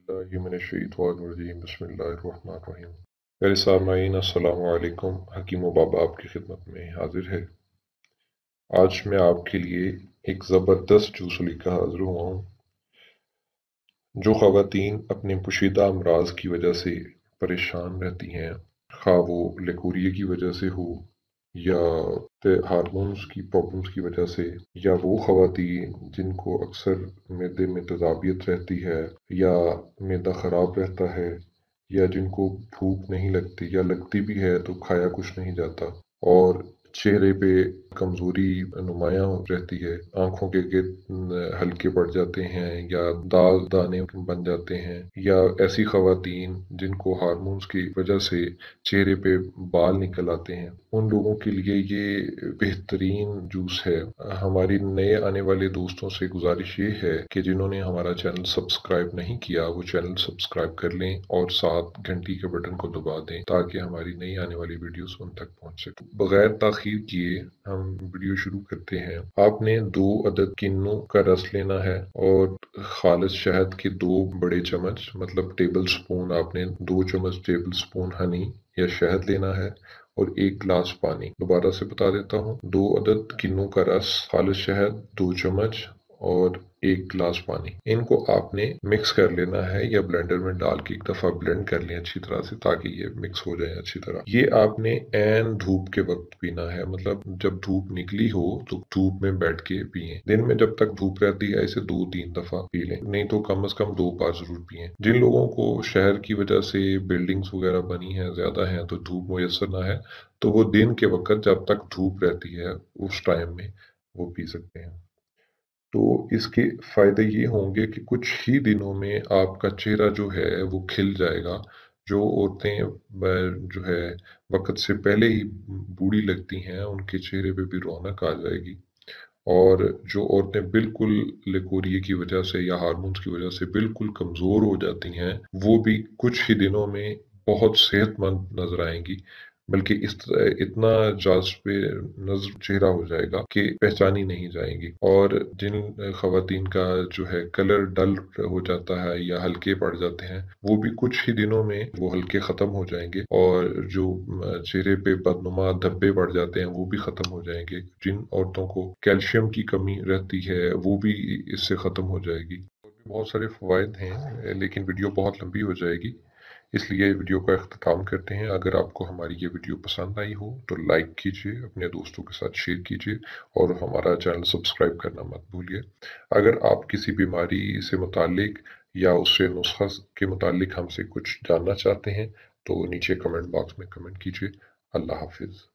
बिस्मिल्लाहिर्रहमानिर्रहीम बिस्मिल्लाहिर्रहमानिर्रहीम। प्यारे सामईन अस्सलामु अलैकुम। हकीम बाबा आपकी खिदमत में हाजिर है। आज मैं आपके लिए एक ज़बरदस्त जूस लेकर हाजिर हुआ हूँ। जो ख़वातीन अपने पोशीदा अमराज की वजह से परेशान रहती हैं, खा वो लेकोरिया की वजह से हो या हार्मोन्स की प्रॉब्लम्स की वजह से, या वो ख़वातीन जिनको अक्सर मैदे में तेज़ाबियत रहती है या मैदा ख़राब रहता है, या जिनको भूख नहीं लगती या लगती भी है तो खाया कुछ नहीं जाता, और चेहरे पे कमज़ोरी नुमायाँ रहती है, आँखों के गिर्द हल्के पड़ जाते हैं या दाग दाने बन जाते हैं, या ऐसी ख़वातीन जिनको हार्मोन्स की वजह से चेहरे पे बाल निकल आते हैं, उन लोगों के लिए ये बेहतरीन जूस है। हमारी नए आने वाले दोस्तों से गुजारिश ये है कि जिन्होंने हमारा चैनल सब्सक्राइब नहीं किया वो चैनल सब्सक्राइब कर लें और साथ घंटी के बटन को दबा दें ताकि हमारी नई आने वाली वीडियोस उन तक पहुंच सके। बगैर ताखीर किए हम वीडियो शुरू करते हैं। आपने 2 अदद किन्नू का रस लेना है और खालिस शहद के 2 बड़े चम्मच मतलब टेबल स्पून, आपने 2 चम्मच टेबल स्पून हनी या शहद लेना है और 1 गिलास पानी। दोबारा से बता देता हूँ, 2 अदद किन्नू का रस, खालिस शहद 2 चम्मच और 1 गिलास पानी। इनको आपने मिक्स कर लेना है या ब्लेंडर में डाल के एक दफ़ा ब्लेंड कर लें अच्छी तरह से ताकि ये मिक्स हो जाए अच्छी तरह। ये आपने ऐन धूप के वक्त पीना है, मतलब जब धूप निकली हो तो धूप में बैठ के पिए। दिन में जब तक धूप रहती है इसे 2-3 दफ़ा पी लें, नहीं तो कम से कम 2 बार जरूर पिए। जिन लोगों को शहर की वजह से बिल्डिंग्स वगैरह बनी हैं, ज्यादा हैं, तो धूप मुयसर ना है तो वो दिन के वक्त जब तक धूप रहती है उस टाइम में वो पी सकते हैं। तो इसके फ़ायदे ये होंगे कि कुछ ही दिनों में आपका चेहरा जो है वो खिल जाएगा। जो औरतें जो है वक़्त से पहले ही बूढ़ी लगती हैं, उनके चेहरे पे भी रौनक आ जाएगी। और जो औरतें बिल्कुल लिकोरिया की वजह से या हार्मोन्स की वजह से बिल्कुल कमज़ोर हो जाती हैं, वो भी कुछ ही दिनों में बहुत सेहतमंद नज़र आएँगी। बल्कि इतना जाज़िब नज़र चेहरा हो जाएगा कि पहचानी नहीं जाएँगी। और जिन ख़वातीन का जो है कलर डल हो जाता है या हल्के पड़ जाते हैं, वो भी कुछ ही दिनों में वो हल्के ख़त्म हो जाएँगे, और जो चेहरे पे बदनुमा धब्बे पड़ जाते हैं वो भी ख़त्म हो जाएँगे। जिन औरतों को कैल्शियम की कमी रहती है वो भी इससे ख़त्म हो जाएगी। और भी बहुत सारे फ़वाइद हैं, लेकिन वीडियो बहुत लंबी हो जाएगी, इसलिए वीडियो का अख्ताम करते हैं। अगर आपको हमारी ये वीडियो पसंद आई हो तो लाइक कीजिए, अपने दोस्तों के साथ शेयर कीजिए और हमारा चैनल सब्सक्राइब करना मत भूलिए। अगर आप किसी बीमारी से मुतालिक या उससे नुस्खा के मुतालिक हमसे कुछ जानना चाहते हैं तो नीचे कमेंट बॉक्स में कमेंट कीजिए। अल्लाह हाफिज़।